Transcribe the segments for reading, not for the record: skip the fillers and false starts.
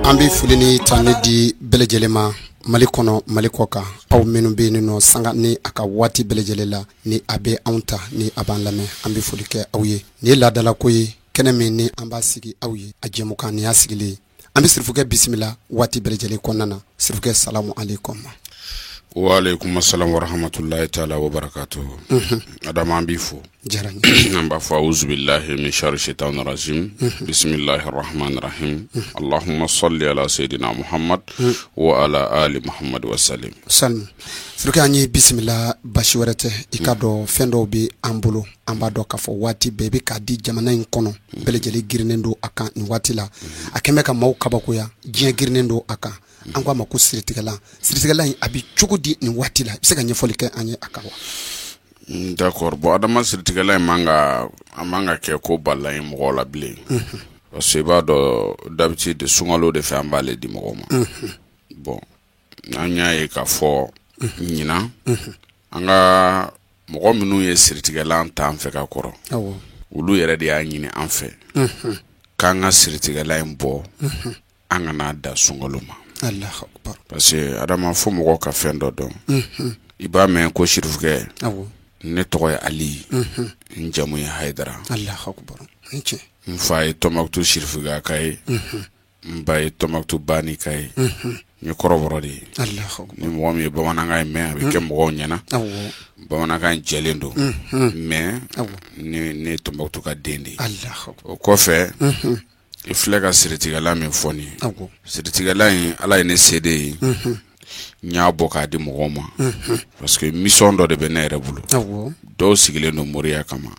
Ambi fulini tane di belejelema malikono malikoka aw menu be no sanga ni aka wati belejelela ni abe aunta ni abanlame ambi fulike awye ni ladala koyi keneme ni ambasigi awye ajemuka ni asigile ambi sirfuke bismillah wati belejele konana sirfuke salamu alaikum. Wa alaikum assalam wa rahmatullahi ta'ala wa barakatuh. Adama ambifu jarani namba fa auzu billahi min sharri shaitanir rajim. Bismillahir rahmanir rahim. Allahumma salli ala sayidina Muhammad wa ala ali Muhammad wa sallim. Salam. Sirfuke anyi bismillah bashiwarete ikado fendo bi ambulo ambado kafo wati bebe kadi jamana inkono belejele girnendo aka ni wati la akemeka mau kabakoya jien girnendo aka angwa maku siritigala abi chugudi ni watila biseka nyefolike anye akawa. D'accord, bon adama siritigala manga ke ko balla yi mo la bile parce que ba do d'habitude sungalo de fa mbale di mo ma bon anya e ka fo nyina anga mo minu ye siritigala anta anfe ka koro awo ulu yere de anyini anfe kanga siritigala mbo anga na da sungalo ma Allahu akbar. Parce que adama fo mo ka fendo don iba men ko shirfuke awo ne toy ali njamu ya haidara Allahu akbar. Nche mfay tomaktu shirfuga kay mbay tomaktu bani kay ni koroborodi Allahu akbar. ni mo mi ba mananga me abi ke mo nyana awo ba mananga jelendo me awo ni tomaktu ka dendi Allahu akbar. ko fe iflega siritigala me foni awo siritigala yin ala ne cd nya boka di mogoma parce que mission do de benere bulu awo do sigile no moria kama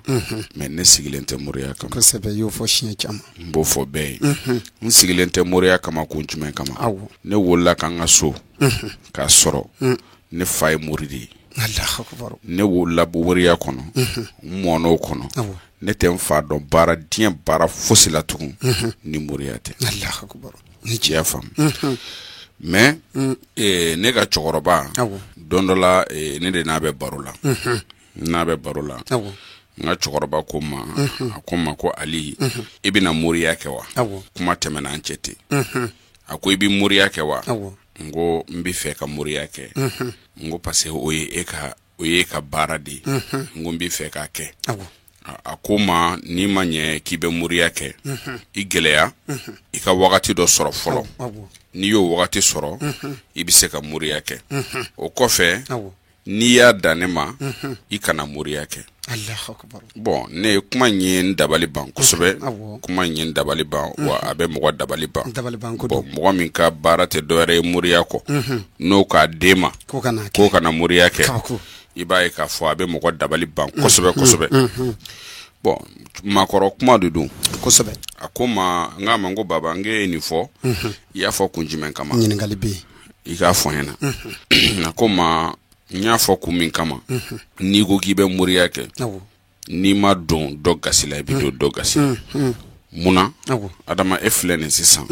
mais ne sigile nte moria kama ko sebe yo fo chien chama mbo fo be sigile nte moria kama kunchume kama awo ne wolla kanga so ka soro ne fay moridi Allahu akbar. ne wolla bo moria kono mono kono awo ne tem fa do bara dien bara fosila tukun ni moriate Allahu akbar. ni ya fam mais ne ga chokoroba awo dondola ne de na be barola awo nga chokoroba kuma ko ali ibina muriya kewa awo kuma temena anchete ako ibi muriya kewa awo ngo mbi feka muriya ke ngo pase oye ka baradi ngo mbi feka ke awo akuma ni manye kibe muriya ke igeleya ika wakati do soro folo awo ni yo wakati soro ibise ka muriya ke o kofe awo ni ya danema ikana muriya ke Allahu akbar. bon ne kuma nyin dabali ban kusobe awo kuma nyin dabali ban wa abe mo dabali ban dabali banko bon mo min ka barate dore muriya ko no ka dema ko kana muriya ke kako ibaye ka fo abe mo dabali ban kusobe bon makoro kuma dudu kusobe akoma ngama ngo baba nge ni fo ya fo kunjimen kama nyini ngalibi ika fo hena akoma nya fo kumin kama ni go gibe muriya ke awo ni ma don do gasila bi do gasila muna awo adama eflene sisan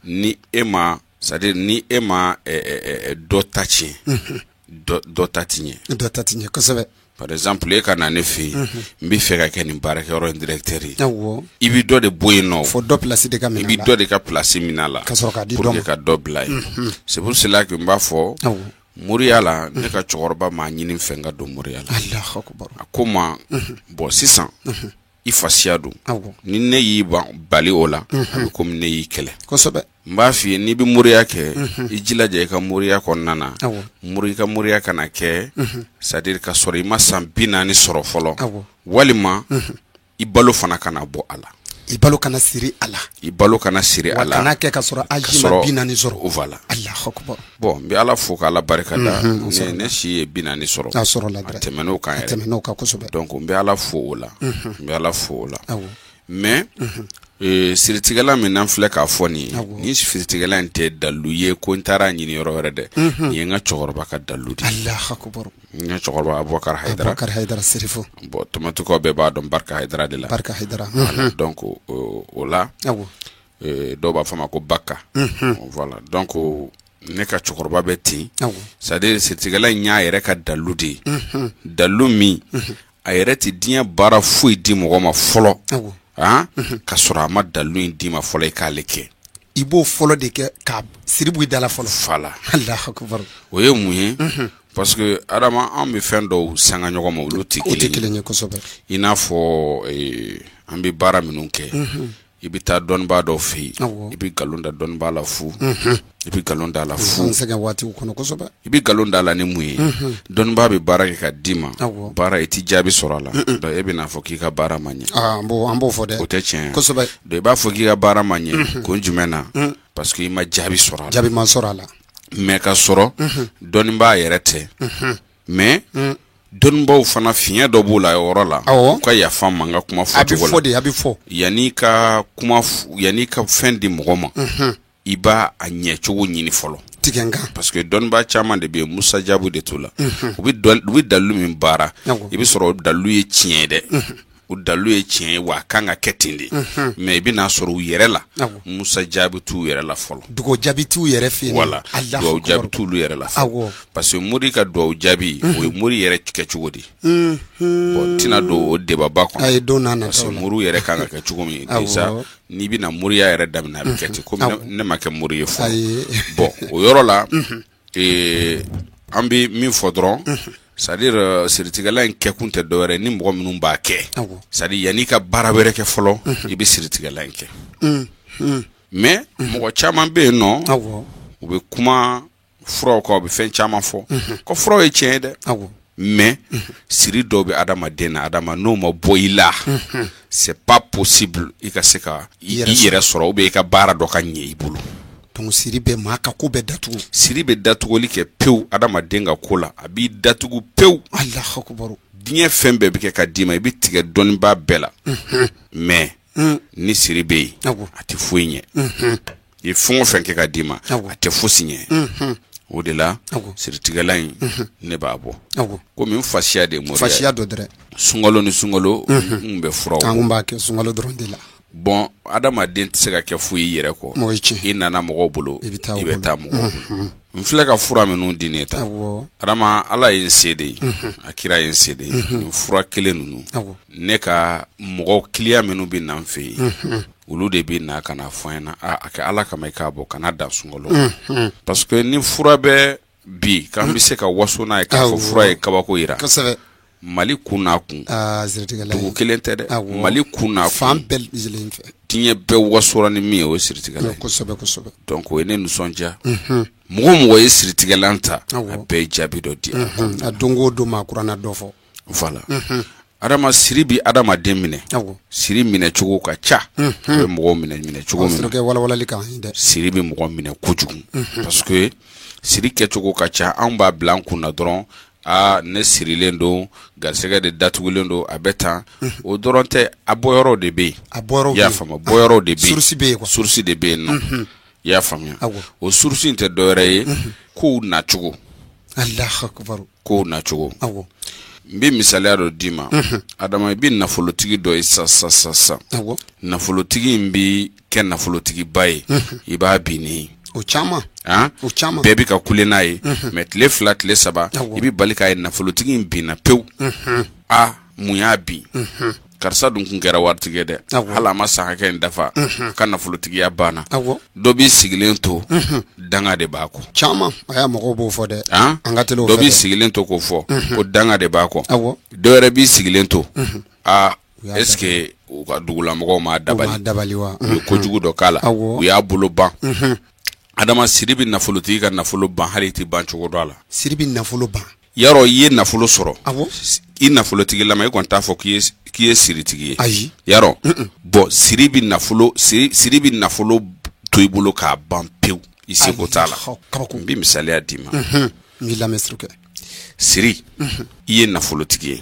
ni ema c'est-à-dire ni ema do tachi do tatinye kusobe par exemple e kana ne fi mbi feka ke ni barake oro directeur awo ibi do de boyno fo do place de kamina ibi do de ka place minala kasoka di pour que ka do blay c'est pour cela que mba fo awo muriala ne ka chorba ma nyini fenga do muriala Allahu akbar. akoma bo sisan ifasiadu awo ni ne yi bali ola comme ne yi kele kusobe mba fi ni bi muriya ke ijila je ka muriya ko nana awo muriya kana ke c'est-à-dire ka sori ma san bina ni soro folo awo walima ibalo fana kana bo ala i balo kana siri ala i balo kana siri ala kana kɛ ka sɔrɔ aji ma binani sɔrɔ voilà Allahu akbar bon bi ala fo ka ala barika da ne si ye binani sɔrɔ a sɔrɔ la dɛ tɛmɛn'o kan yɛrɛ tɛmɛn'o kan kosɛbɛ donc n bɛ ala fo o la n bɛ ala fo o la awɔ mais siritigɛla min n'an filɛ k'a fɔ nin ye ni siritigɛla in tɛ dalu ye ko n taara ɲini yɔrɔ wɛrɛ dɛ nin ye n ka cɛkɔrɔba ka dalu de Allahu akbar n ka cɛkɔrɔba Abubakar Haidara Sirifo bon tomatukaw bɛɛ b'a dɔn Barka Haidara de la Barka Haidara donc o la awɔ dɔw b'a fɔ ma ko Baka voilà donc ne ka cɛkɔrɔba bɛ ten c'est à dire siritigɛla in y'a yɛrɛ ka dalu de ye dalu min a yɛrɛ tɛ diɲɛ baara foyi di mɔgɔ ma fɔlɔ ka sɔrɔ a ma dalu in d'i ma fɔlɔ i k'ale kɛ i b'o fɔlɔ de kɛ ka siribu i dala fɔlɔ fala Allahu akbar o ye mun ye parce que adama an bɛ fɛn dɔw sanga ɲɔgɔn ma olu tɛ kelen ye kosɛbɛ i n'a fɔ an bɛ baara minnu kɛ i bɛ taa dɔnnibaa dɔw fɛ yen i bɛ nkalon da dɔnnibaa la fu i bɛ nkalon da la fu an sɛgɛn waatiw kɔnɔ kosɛbɛ i bɛ nkalon da la ni mun ye dɔnnibaa bɛ baara kɛ ka d'i ma baara i ti jaabi sɔrɔ a la donc e bɛ n'a fɔ k'i ka baara ma ɲɛ an b'o fɔ dɛ o tɛ tiɲɛ kosɛbɛ donc i b'a fɔ k'i ka baara ma ɲɛ kun jumɛn na parce que i ma jaabi sɔrɔ a la jaabi ma sɔrɔ a la mais ka sɔrɔ dɔnnibaa yɛrɛ tɛ mais dɔnnibaw fana fiɲɛ dɔ b'o la yɔrɔ la u ka yafa ma n ka kuma fɔcogo la a bɛ fɔ yanni ka fɛn di mɔgɔ ma i b'a a ɲɛcogo ɲini fɔlɔ tigɛnkan parce que dɔnnibaa caman de bɛ yen Musa Jabu de t'o la u bɛ dalu min baara i bɛ sɔrɔ dalu ye tiɲɛ ye dɛ o dalu ye tiɲɛ ye wa a kan ka kɛ ten de mais i bɛ n'a sɔrɔ u yɛrɛ la Musa Jabu t'u yɛrɛ la fɔlɔ dugawu jaabi t'u yɛrɛ fɛ yen voilà dugawu jaabi t'ulu yɛrɛ la fɔlɔ parce que mori ka dugawu jaabi o ye mori yɛrɛ kɛcogo de bon tɛna don o debaba kɔnɔ a ye don n'a nataw la parce que moriw yɛrɛ kan ka kɛ cogo min déjà n'i bɛna moriya yɛrɛ daminɛ a bɛ kɛ ten komi ne ma kɛ mori ye fɔlɔ bon o yɔrɔ la an bɛ min fɔ dɔrɔn c'est à dire siritigɛla in kɛkun tɛ dɔwɛrɛ ni mɔgɔ minnu b'a kɛ c'est à dire yanni ka baara wɛrɛ kɛ fɔlɔ i bɛ siritigɛla in kɛ mais mɔgɔ caman bɛ yen nɔ u bɛ kuma furaw kan u bɛ fɛn caman fɔ ko furaw ye tiɲɛ ye dɛ mais siri dɔw bɛ adamaden na n'o ma bɔ i la c'est pas possible i ka se ka i yɛrɛ sɔrɔ ou bien i ka baara dɔ ka ɲɛ i bolo donc siri bɛ maa ka ko bɛɛ datugu siri bɛ datuguli kɛ pewu adamaden ka ko la a b'i datugu pewu Allahu akbar diɲɛ fɛn bɛɛ bɛ kɛ ka d'i ma i bɛ tigɛ dɔnnibaa bɛɛ la mais ni siri bɛ yen a tɛ foyi ɲɛ i ye fɛn o fɛn kɛ ka d'i ma a tɛ fosi ɲɛ o de la siritigɛla in ne b'a bɔ komi n fasiya de ye mori ye fasiya dɔ dɛrɛ sunkalo ni sunkalo n bɛ furaw an kun b'a kɛ sunkalo dɔrɔn de la bon adamaden tɛ se ka kɛ foyi i yɛrɛ kɔ i nana mɔgɔw bolo i bɛ taa mɔgɔw bolo n filɛ ka fura minnu di ne ta adama ala ye n se de ye a kira ye n se de ye nin fura kelen ninnu ne ka mɔgɔw kiliya minnu bɛ na n fɛ yen olu de bɛ na ka na fɔ n ɲɛna a kɛ ala kama i k'a bɔ kana dan sunkalo parce que ni fura bɛ bi k'an bɛ se ka waso n'a ye k'a fɔ fura ye kabako yira Mali kun n'a kun dugu kelen tɛ dɛ Mali kun n'a kun fan bɛɛ lajɛlen fɛ diɲɛ bɛɛ wasora ni min ye o ye siritigɛla ye kosɛbɛ kosɛbɛ donc o ye ne nisɔndiya mɔgɔ ye siritigɛlan ta a bɛɛ ye jaabi dɔ di a don o don maa kuranna dɔ fɔ voilà adama siri bi adamaden minɛ siri minɛ cogo ka ca o bɛ mɔgɔw minɛ cogo min na walawalali kan dɛ siri bɛ mɔgɔ minɛ kojugu parce que siri kɛcogo ka ca anw b'a bila an kun na dɔrɔn ne sirilen don garisɛgɛ de datugulen don a bɛ tan o dɔrɔn tɛ a bɔyɔrɔw de bɛ yen i y'a faamuya bɔyɔrɔw de bɛ yen source de bɛ yen nɔ i y'a faamuya o source in tɛ dɔwɛrɛ ye kow nacogo Allahu akbar kow nacogo n bɛ misaliya dɔ d'i ma adama i bɛ nafolotigi dɔ ye sisan nafolotigi in bɛ kɛ nafolotigiba ye i b'a bin ne o caman bɛɛ bɛ ka kule n'a ye mais tile 2 tile 3 i bɛ bali k'a ye nafolotigi in binna pewu mun y'a bin karisa dun kun kɛra waritigi ye dɛ hali a ma san hakɛ in dafa ka nafolotigiya banna dɔ b'i sigilen to danga de b'a kɔ caman a y'a mɔgɔw b'o fɔ dɛ an ka teli o fɛ dɔ b'i sigilen to k'o fɔ ko danga de b'a kɔ dɔ wɛrɛ b'i sigilen to est ce que u ka dugulamɔgɔw m'a dabali wa u ye kojugu dɔ k'a la u y'a bolo ban adama siri bɛ nafolotigi ka nafolo ban hali tɛ ban cogo dɔ a la siri bɛ nafolo ban yarɔ i ye nafolo sɔrɔ i nafolotigi lama i kɔni t'a fɔ k'i ye siritigi ye ayi yarɔ bon siri bi nafolo to i bolo k'a ban pewu i seko t'a la n bi misaliya d'i ma mi lamɛsiri kɛ siri i ye nafolotigi ye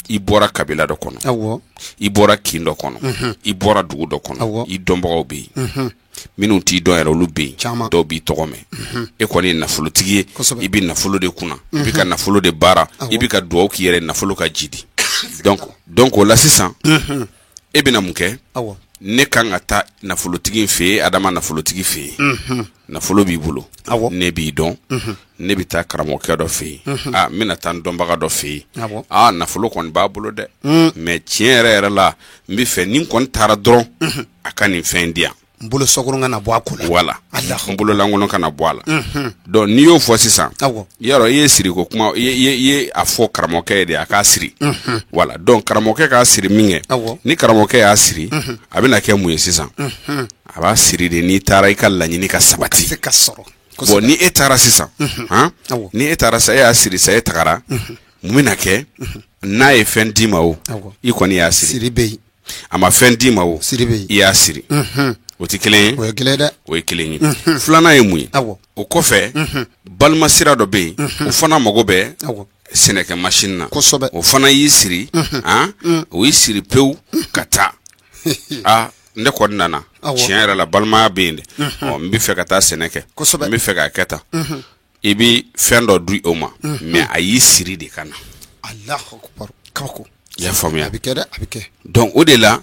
i bɔra kabila dɔ kɔnɔ awɔ i bɔra kin dɔ kɔnɔ i bɔra dugu dɔ kɔnɔ i dɔnbagaw bɛ yen minnu t'i dɔn yɛrɛ olu bɛ yen dɔw b'i tɔgɔ mɛn e kɔni ye nafolotigi ye i bɛ nafolo de kunna i bɛ ka nafolo de baara i bɛ ka dugawu k'i yɛrɛ nafolo ka jidi donc o la sisan e bɛna mun kɛ ne kan ka taa nafolotigi fɛ yen adama nafolotigi fɛ yen nafolo b'i bolo ne b'i dɔn ne bɛ taa karamɔgɔkɛ dɔ fɛ yen n bɛna taa n dɔnbaga dɔ fɛ yen nafolo kɔni b'a bolo dɛ mais tiɲɛ yɛrɛ la n bɛ fɛ ni n kɔni taara dɔrɔn a ka nin fɛn di yan n bolo sɔgɔrɔn ka na bɔ a ko la wala n bolo lankolon ka na bɔ a la donc n'i y'o fɔ sisan yarɔ i ye siriko kuma i ye a fɔ karamɔgɔkɛ ye de a k'a siri wala donc karamɔgɔkɛ k'a siri min kɛ ni karamɔgɔkɛ y'a siri a bɛna kɛ mun ye sisan a b'a siri de n'i taara i ka laɲini ka sabati bon ni e taara sisan ni e taara sa e y'a siri sa e tagara mun bɛna kɛ n'a ye fɛn d'i ma o i kɔni y'a siri a ma fɛn d'i ma o i y'a siri o tɛ kelen ye o ye kelen ye filanan ye mun ye o kɔfɛ balima sira dɔ bɛ yen o fana mago bɛ sɛnɛkɛ machine na o fana y'i siri o y'i siri pewu ka taa ne kɔni nana tiɲɛ yɛrɛ la balimaya bɛ yen dɛ n bɛ fɛ ka taa sɛnɛ kɛ n bɛ fɛ k'a kɛ tan i bɛ fɛn dɔ di o ma mais a y'i siri de ka na i y'a faamuya donc o de la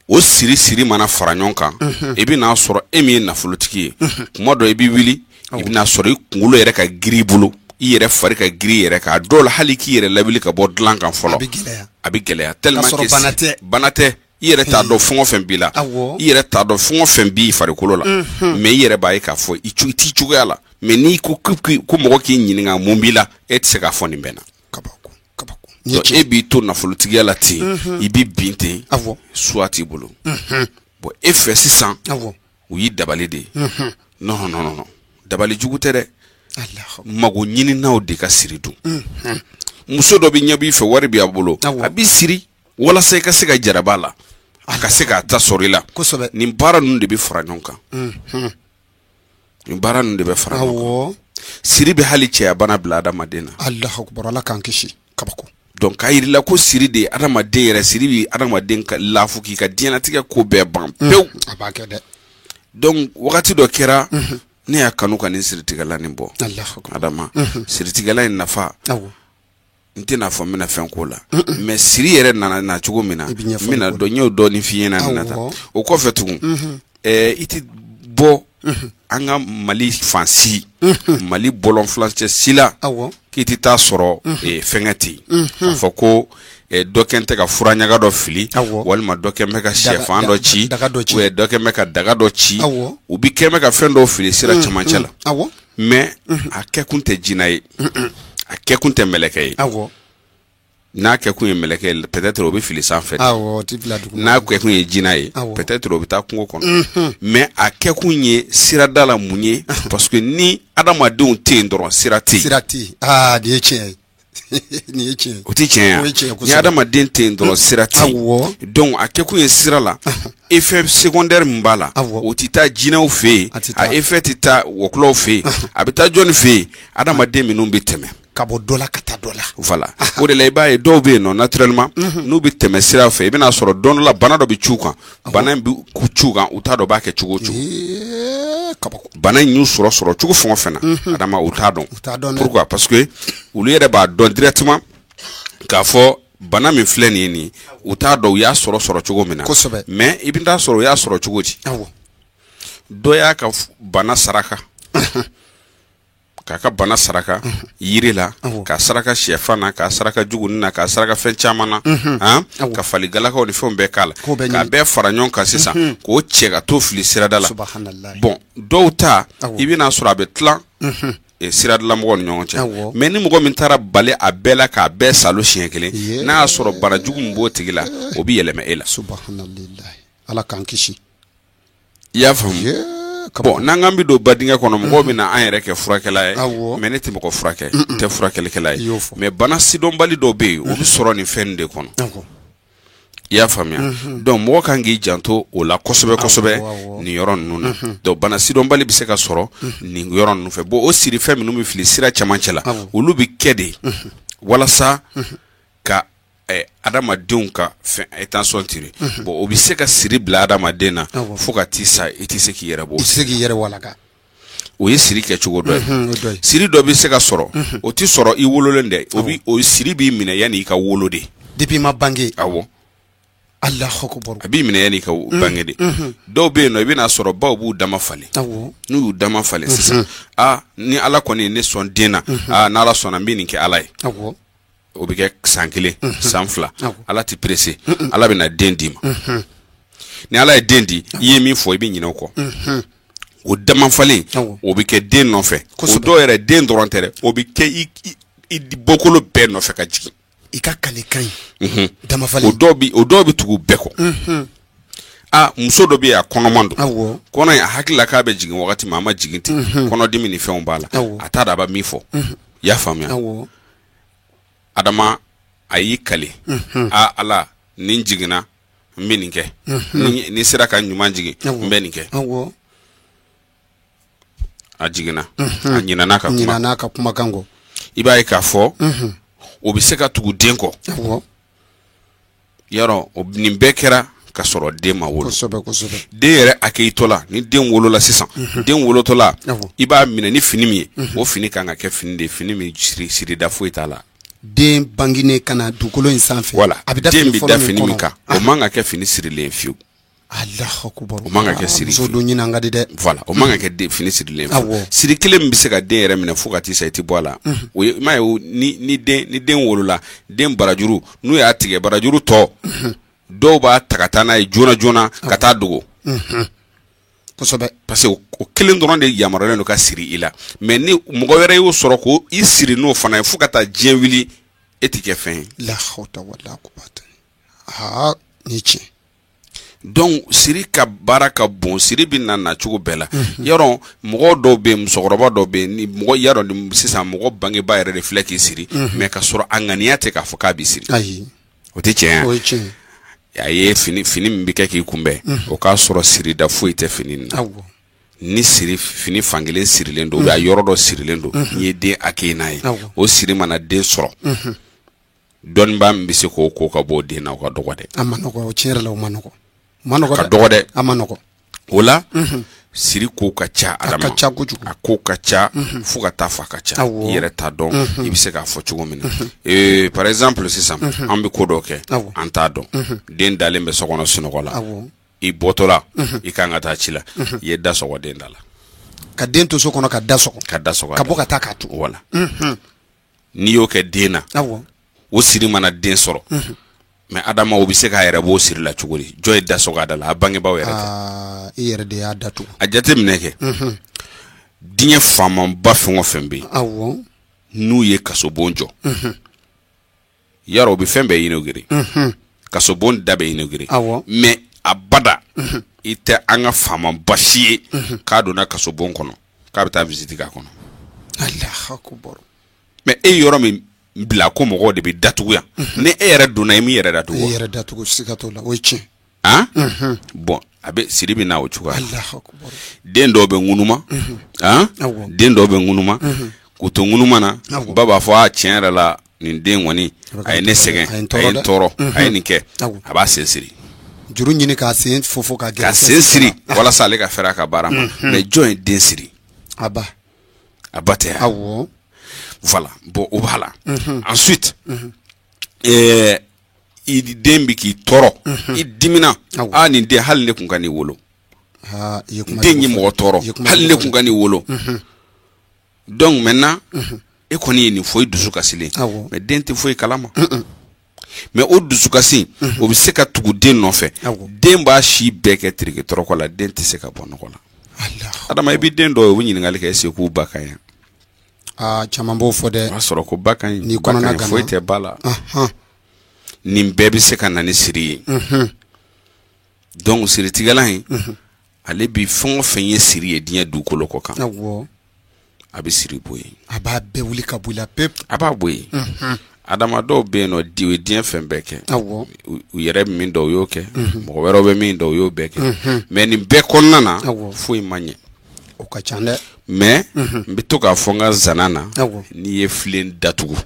o siri mana fara ɲɔgɔn kan i bɛ n'a sɔrɔ e min ye nafolotigi ye kuma dɔ i bɛ wuli i bɛ n'a sɔrɔ i kunkolo yɛrɛ ka giri i bolo i yɛrɛ fari ka giri i yɛrɛ kan a dɔw la hali k'i yɛrɛ lawuli ka bɔ dilan kan fɔlɔ a bɛ gɛlɛya tellement que bana tɛ i yɛrɛ t'a dɔn fɛn o fɛn b'i la i yɛrɛ t'a dɔn fɛn o fɛn b'i farikolo la mais i yɛrɛ b'a ye k'a fɔ i t'i cogoya la mais n'i ko mɔgɔ k'i ɲininka mun b'i la e tɛ se k'a fɔ nin bɛɛ na e b'i to nafolotigiya la ten i b'i bin ten soit t'i bolo bon e fɛ sisan u y'i dabali de ye non dabali jugu tɛ dɛ mago ɲininaw de ka siri dun muso dɔ bɛ ɲɛ b'i fɛ wari b'a bolo a b'i siri walasa i ka se ka jaraba la a ka se k'a ta sɔrɔ i la nin baara ninnu de bɛ fara ɲɔgɔn kan nin baara ninnu de bɛ fara ɲɔgɔn kan siri bɛ hali cɛya bana bila adamaden na Allahu akbar Ala k'an kisi kabako donc k'a yir'i la ko siri de adamaden yɛrɛ siri bɛ adamaden ka lafu k'i ka diɲɛlatigɛ ko bɛɛ ban pewu a b'a kɛ dɛ donc wagati dɔ kɛra ne y'a kanu ka nin siritigɛla nin bɔ adama siritigɛla in nafa n tɛna fɔ n bɛna fɛn k'o la mais siri yɛrɛ nana cogo min na n bɛna dɔn n y'o dɔɔnin f'i ɲɛna nin na tan o kɔfɛ tugun i tɛ bɔ an ka Mali fansi Mali bɔlɔnfulancɛ si la k'i tɛ taa sɔrɔ fɛnkɛ ten k'a fɔ ko dɔ kɛn tɛ ka fura ɲaga dɔ fili walima dɔ kɛn bɛ ka sɛfan dɔ ci ou dɔ kɛn bɛ ka daga dɔ ci u bi kɛn bɛ ka fɛn dɔw fili sira cɛmancɛ la mais a kɛkun tɛ jinɛ ye a kɛkun tɛ mɛlɛkɛ ye n'a kɛkun ye mɛlɛkɛ ye peut-être o bɛ fili sanfɛ n'a kɛkun ye jinɛ ye peut-être o bɛ taa kungo kɔnɔ mais a kɛkun ye sirada la mun ye parce que ni adamadenw tɛ yen dɔrɔn sira tɛ yen nin ye tiɲɛ ye nin ye tiɲɛ ye o tɛ tiɲɛ ye ni adamaden tɛ yen dɔrɔn sira tɛ yen donc a kɛkun ye sira la effet secondaire min b'a la o tɛ taa jinɛw fɛ yen a effet tɛ taa wɔkulɔw fɛ yen a bɛ taa jɔnni fɛ yen adamaden minnu bɛ tɛmɛ ka bɔ dɔ la ka taa dɔ la voilà o de la i b'a ye dɔw bɛ yen nɔ naturellement n'u bɛ tɛmɛ sira fɛ i bɛna sɔrɔ don dɔ la bana dɔ bɛ c'u kan bana in bɛ c'u kan u t'a dɔn b'a kɛ cogo o cogo bana in y'u sɔrɔ cogo fɛn o fɛn na adama u t'a dɔn pourquoi parce que olu yɛrɛ b'a dɔn directement k'a fɔ bana min filɛ nin ye nin u t'a dɔn u y'a sɔrɔ cogo min na mais i bɛ taa sɔrɔ u y'a sɔrɔ cogo di dɔ y'a ka bana saraka k'a ka bana saraka yiri la k'a saraka sɛfan na k'a saraka jugunin na k'a saraka fɛn caman na ka fali galakaw ni fɛnw bɛɛ k'a la k'a bɛɛ fara ɲɔgɔn kan sisan k'o cɛ ka t'o fili sirada la bon dɔw ta i bɛna sɔrɔ a bɛ tilan siradilamɔgɔw ni ɲɔgɔn cɛ mais ni mɔgɔ min taara bali a bɛɛ la k'a bɛɛ salo siɲɛ kelen n'a y'a sɔrɔ bana jugu min b'o tigi la o bɛ yɛlɛma e la Ala k'an kisi i y'a faamu bon n'an bi don badingɛ kɔnɔ mɔgɔw bɛ na an yɛrɛ kɛ furakɛla ye mais ne tɛ mɔgɔ furakɛ n tɛ furakɛlikɛla ye mais bana sidɔnbali dɔw bɛ yen o bɛ sɔrɔ nin fɛn de kɔnɔ i y'a faamuya donc mɔgɔ kan k'i janto o la kosɛbɛ kosɛbɛ nin yɔrɔ ninnu na donc bana sidɔnbali bɛ se ka sɔrɔ nin yɔrɔ ninnu fɛ bon o siri fɛn minnu bɛ fili sira camancɛ la olu bɛ kɛ de walasa ka adamadenw ka fɛn attention tire bon o bɛ se ka siri bila adamaden na fo ka t'i sa i tɛ se k'i yɛrɛ bɔ. I tɛ se k'i yɛrɛ walaga. O ye siri kɛcogo dɔ ye siri dɔ bɛ se ka sɔrɔ o tɛ sɔrɔ i wololen dɛ o siri b'i minɛ yanni i ka wolo de. Depuis ma bange. Awɔ. Allahu akbar. A b'i minɛ yanni i ka bange de. Dɔw bɛ yen nɔ i bɛna sɔrɔ baw b'u dama falen. N'u y'u dama falen sisan ni Ala kɔni ye ne sɔn den na n'Ala sɔnna n bɛ nin kɛ Ala ye. O bɛ kɛ san 1 san 2 Ala tɛ pressé Ala bɛna den d'i ma ni Ala ye den di i ye min fɔ i bɛ ɲinɛ o kɔ o dama falen o bɛ kɛ den nɔfɛ o dɔw yɛrɛ den dɔrɔn tɛ dɛ o bɛ kɛ i bɔkolo bɛɛ nɔfɛ ka jigin i ka kalekan ye dama falen o dɔw bɛ tugu bɛɛ kɔ muso dɔ bɛ yen a kɔnɔman don kɔnɔ in a hakili la k'a bɛ jigin wagati min a ma jigin ten kɔnɔdimi ni fɛnw b'a la a t'a dɔn a bɛ min fɔ i y'a faamuya Adama a y'i kale Ala ni jiginna n bɛ nin kɛ ni sera ka ɲuman jigin n bɛ nin kɛ a jiginna a ɲinɛna ka kumakan kɔ i b'a ye k'a fɔ o bɛ se ka tugu den kɔ yarɔ nin bɛɛ kɛra ka sɔrɔ den ma wolo den yɛrɛ a k'i tɔ la ni den wolola sisan den wolotɔla i b'a minɛ ni fini min ye o fini kan ka kɛ fini de fini min sirida foyi t'a la. Den bangine kana dugukolo in sanfɛ voilà den bɛ da fini min kan o man ka kɛ fini sirilen fiyewu. Allahu akbar. O man ka kɛ siri muso don ɲinan ka di dɛ. Voilà o man ka kɛ fini sirilen fiyewu siri kelen min bɛ se ka den yɛrɛ minɛ fo ka t'i sa i tɛ bɔ a la o ye i m'a ye ni den wolola den barajuru n'u y'a tigɛ barajuru tɔ dɔw b'a ta ka taa n'a ye joona joona ka taa dogo kosɛbɛ parce que o kelen dɔrɔn de yamaruyalen don ka siri i la mais ni mɔgɔ wɛrɛ y'o sɔrɔ ko i siri n'o fana ye fo ka taa diɲɛ wuli e tɛ kɛ fɛn ye. La hawla wala quwwata ni tiɲɛ. Donc siri ka baara ka bon siri bɛ na cogo bɛɛ la yarɔ mɔgɔ dɔw bɛ yen musokɔrɔba dɔw bɛ yen ni mɔgɔ yarɔ sisan mɔgɔ bangebaa yɛrɛ de filɛ k'i siri mais ka sɔrɔ a ŋaniya tɛ k'a fɔ k'a bɛ siri ayi o tɛ tiɲɛ ye. O ye tiɲɛ ye. a ye fini min bɛ kɛ k'i kunbɛn o k'a sɔrɔ sirida foyi tɛ fini na ni fini fankelen sirilen don a yɔrɔ dɔ sirilen don n'i ye den hakɛ n'a ye o siri mana den sɔrɔ dɔnnibaa min bɛ se k'o ko ka bɔ o den na o ka dɔgɔ dɛ. A ma nɔgɔ o tiɲɛ yɛrɛ la o ma nɔgɔ. Ka dɔgɔ dɛ. A ma nɔgɔ. O la siri ko ka ca adama a ka ca kojugu a ko ka ca fo ka taa fɔ a ka ca i yɛrɛ t'a dɔn i bɛ se k'a fɔ cogo min na par exemple sisan an bɛ ko dɔ kɛ an t'a dɔn den dalen bɛ so kɔnɔ sunɔgɔ la i bɔtɔla i kan ka taa ci la i ye da sɔgɔ den da la ka den to so kɔnɔ ka da sɔgɔ ka bɔ ka taa k'a to wala n'i y'o kɛ den na o siri mana den sɔrɔ mais adama o bɛ se k'a yɛrɛ b'o siri la cogo di jɔn ye da sɔgɔ a da la a bangebaaw yɛrɛ tɛ i yɛrɛ de y'a datugu a jateminɛ kɛ diɲɛ faamaba fɛn o fɛn bɛ yen n'u ye kasobon jɔ yarɔ o bɛ fɛn bɛɛ inauguré kasobon da bɛ inauguré mais a bada i tɛ an ka faamaba si ye k'a donna kasobon kɔnɔ k'a bɛ taa visite k'a kɔnɔ. Allahu akbar. mais e yɔrɔ min bila ko mɔgɔw de bɛ datugu yan ni e yɛrɛ donna i min yɛrɛ datugu e yɛrɛ datugu siga t'o la o ye tiɲɛ bon a bɛ siri bɛ n'a o cogoya Allahu akbar. den dɔw bɛ ŋunuma den dɔw bɛ ŋunuma k'u to ŋunuma na ba b'a fɔ tiɲɛ yɛrɛ la nin den kɔni a ye ne sɛgɛn a ye n tɔɔrɔ a ye nin kɛ a b'a sen siri juru ɲini k'a sen fofo ka gɛrɛ sen siri walasa ale ka fɛɛrɛ a ka baara ma mais jɔn ye den siri a ba tɛ awɔ voilà bon o b'a la ensuite i den bɛ k'i tɔɔrɔ i dimina nin den hali ne kun ka n'i wolo den ye mɔgɔ tɔɔrɔ hali ne kun ka n'i wolo donc maintenant e kɔni ye nin fɔ i dusu kasilen mais den tɛ foyi kalama mais o dusukasi o bɛ se ka tugu den nɔfɛ den b'a si bɛɛ kɛ terike tɔrɔkɔ la den tɛ se ka bɔ nɔgɔ la adama i bɛ den dɔw ye u bɛ ɲininkali kɛ est-ce que k'u ba ka ɲi caman b'o fɔ dɛ o b'a sɔrɔ ko ba ka ɲi ba ka ɲi foyi tɛ ba la nin bɛɛ bɛ se ka na ni siri ye donc siritigɛla in ale bi fɛn o fɛn ye siri ye diɲɛ dugukolo kɔ kan awɔ a bɛ siri bɔ yen a b'a bɛɛ wuli ka bɔ i la pep a b'a bɔ yen adama dɔw bɛ yen nɔ di o ye diɲɛ fɛn bɛɛ kɛ awɔ u yɛrɛ min dɔw y'o kɛ mɔgɔ wɛrɛw bɛ min dɔw y'o bɛɛ kɛ mais nin bɛɛ kɔnɔna na foyi ma ɲɛ o ka ca dɛ mais n bɛ to k'a fɔ n ka zana na awɔ n'i ye filen datugu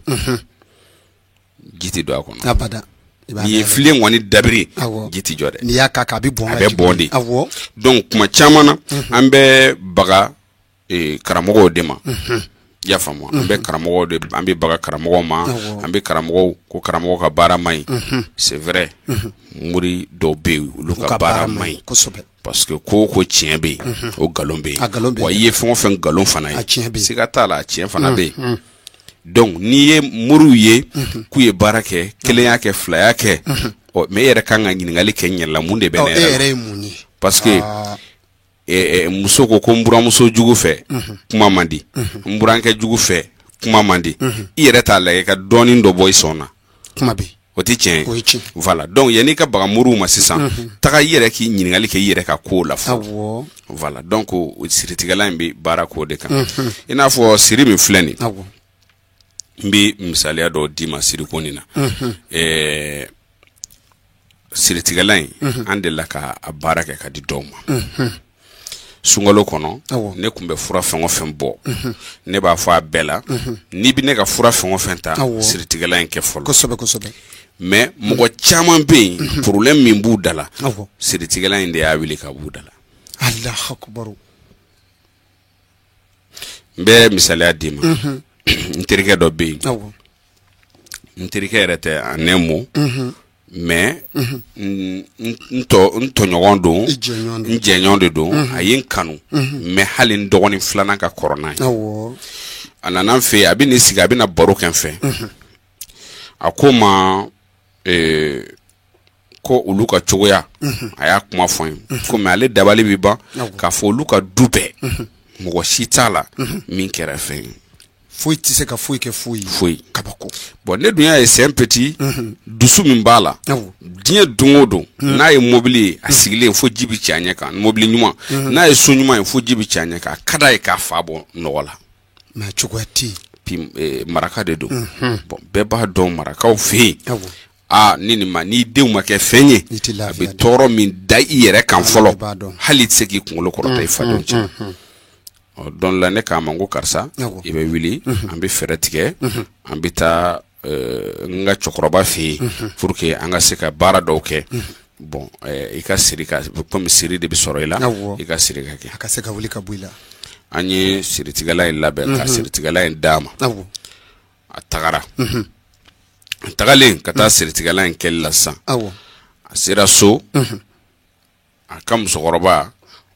ji tɛ don a kɔnɔ abada n'i ye filen kɔni dabiri awɔ ji tɛ jɔ dɛ n'i y'a k'a kan a bɛ bɔn a bɛ bɔn de awɔ donc kuma caman na an bɛ baga karamɔgɔw de ma i y'a faamu an bɛ karamɔgɔw de an bɛ baga karamɔgɔw ma an bɛ karamɔgɔw ko karamɔgɔ ka baara man ɲi c'est vrai muri dɔw bɛ yen olu ka baara man ɲi kosɛbɛ parce que ko tiɲɛ bɛ yen o nkalon bɛ yen wa i ye fɛn o fɛn nkalon fana ye siga t'a la a tiɲɛ fana bɛ yen donc n'i ye moriw ye k'u ye baara kɛ kelen y'a kɛ fila y'a kɛ mais e yɛrɛ kan ka ɲininkali kɛ n yɛrɛ la mun de bɛ ne yɛrɛ la e yɛrɛ ye mun ye parce que muso ko n buramuso jugu fɛ kuma man di n burankɛ jugu fɛ kuma man di i yɛrɛ t'a lajɛ ka dɔɔnin dɔ bɔ i sɔn na kuma bɛ o tɛ tiɲɛ ye voilà donc yanni ka baga moriw ma sisan taga i yɛrɛ k'i ɲininkali kɛ i yɛrɛ ka kow la fɔlɔ voilà donc o siritigɛla in bɛ baara k'o de kan i n'a fɔ siri min filɛ nin n bɛ misaliya dɔw d'i ma siriko nin na siritigɛla in an delila ka a baara kɛ ka di dɔw ma sunkalo kɔnɔ ne tun bɛ fura fɛn o fɛn bɔ ne b'a fɔ a bɛɛ la n'i bɛ ne ka fura fɛn o fɛn ta siritigɛla in kɛ fɔlɔ kosɛbɛ mais mɔgɔ caman bɛ yen problème min b'u da la siritigɛla in de y'a wuli ka b'u da la Allahu akbar n bɛ misaliya d'i ma n terikɛ dɔ bɛ yen n terikɛ yɛrɛ tɛ a nɛmu mais n tɔɲɔgɔn don n jɛɲɔgɔn de don a ye n kanu mais hali n dɔgɔnin filanan ka kɔrɔ n'a ye a nana n fɛ yen a bɛ n'i sigi a bɛ na baro kɛ n fɛ a ko n ma ko olu ka cogoya a y'a kuma fɔ n ye ko mais ale dabali bɛ ban k'a fɔ olu ka du bɛɛ mɔgɔ si t'a la min kɛra fɛn ye foyi tɛ se ka foyi kɛ foyi kabako bon ne dun y'a ye c'est un petit dusu min b'a la diɲɛ don o don n'a ye mobili ye a sigilen fo ji bɛ ci a ɲɛ kan mobili ɲuman n'a ye so ɲuman ye fo ji bɛ ci a ɲɛ kan a ka d'a ye k'a fa bɔ nɔgɔ la mais cogoya tɛ yen maraka de don bon bɛɛ b'a dɔn marakaw fɛ yen n'i denw ma kɛ fɛn ye a bɛ tɔɔrɔ min da i yɛrɛ kan fɔlɔ hali i tɛ se k'i kunkolo kɔrɔta i fadenw cɛ donc la ne k'a ma n ko karisa i bɛ wuli an bɛ fɛɛrɛ tigɛ an bɛ taa n ka cɛkɔrɔba fɛ yen pour que an ka se ka baara dɔw kɛ bon i ka siri comme siri de bɛ sɔrɔ i la i ka siri ka kɛ a ka se ka wuli ka bɔ i la an ye siritigɛla in labɛn ka siritigɛla in d'a ma a tagara a tagalen ka taa siritigɛla in kɛli la sisan a sera so a ka musokɔrɔba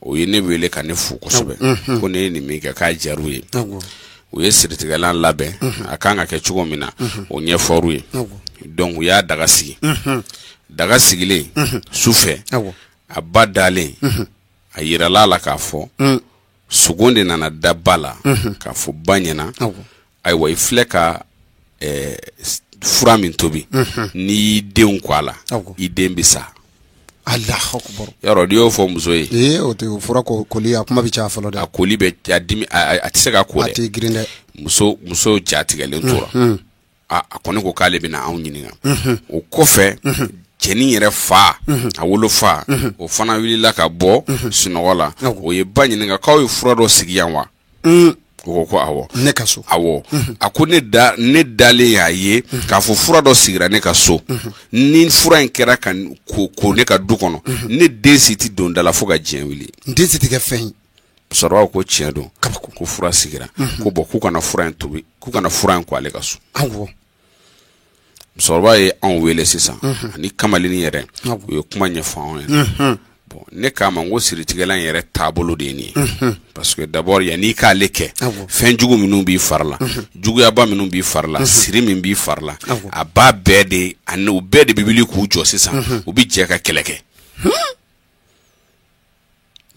o ye ne wele ka ne fo kosɛbɛ ko ne ye nin min kɛ k'a diyar'u ye u ye siritigɛlan labɛn a kan ka kɛ cogo min na o ɲɛfɔr'u ye donc u y'a daga sigi daga sigilen su fɛ a ba dalen a yirala a la k'a fɔ sogo de nana da ba la k'a fɔ ba ɲɛna ayiwa i filɛ ka fura min tobi n'i y'i denw kɔ a la i den bɛ sa Allahu akbar yɔrɔ n'i y'o fɔ muso ye o tɛ o fura koli a kuma bɛ caya fɔlɔ dɛ a koli bɛ a dimi a tɛ se ka ko dɛ a tɛ girin dɛ muso jatigɛlen tora a kɔni ko k'ale bɛna anw ɲininka o kɔfɛ cɛnin yɛrɛ fa a wolo fa o fana wulila ka bɔ sunɔgɔ la o ye ba ɲininka k'aw ye fura dɔ sigi yan wa o ko awɔ ne ka so awɔ a ko ne dalen y'a ye k'a fɔ fura dɔ sigira ne ka so ni fura in kɛra ka ko ne ka du kɔnɔ ne den si tɛ don da la fo ka diɲɛ wuli n den si tɛ kɛ fɛn ye musokɔrɔba ko tiɲɛ don ko fura sigira ko bɔn k'u kana fura in tobi k'u kana fura in ko ale ka so awɔ musokɔrɔba ye anw wele sisan ani kamalennin yɛrɛ u ye kuma ɲɛfɔ anw ye bon ne k'a ma n ko siritigɛla in yɛrɛ taabolo de ye nin ye parce que d'abord yanni k'ale kɛ fɛn jugu minnu b'i fari la juguyaba minnu b'i fari la siri min b'i fari la a b'a bɛɛ de ani u bɛɛ de bɛ wuli k'u jɔ sisan u bɛ jɛ ka kɛlɛ kɛ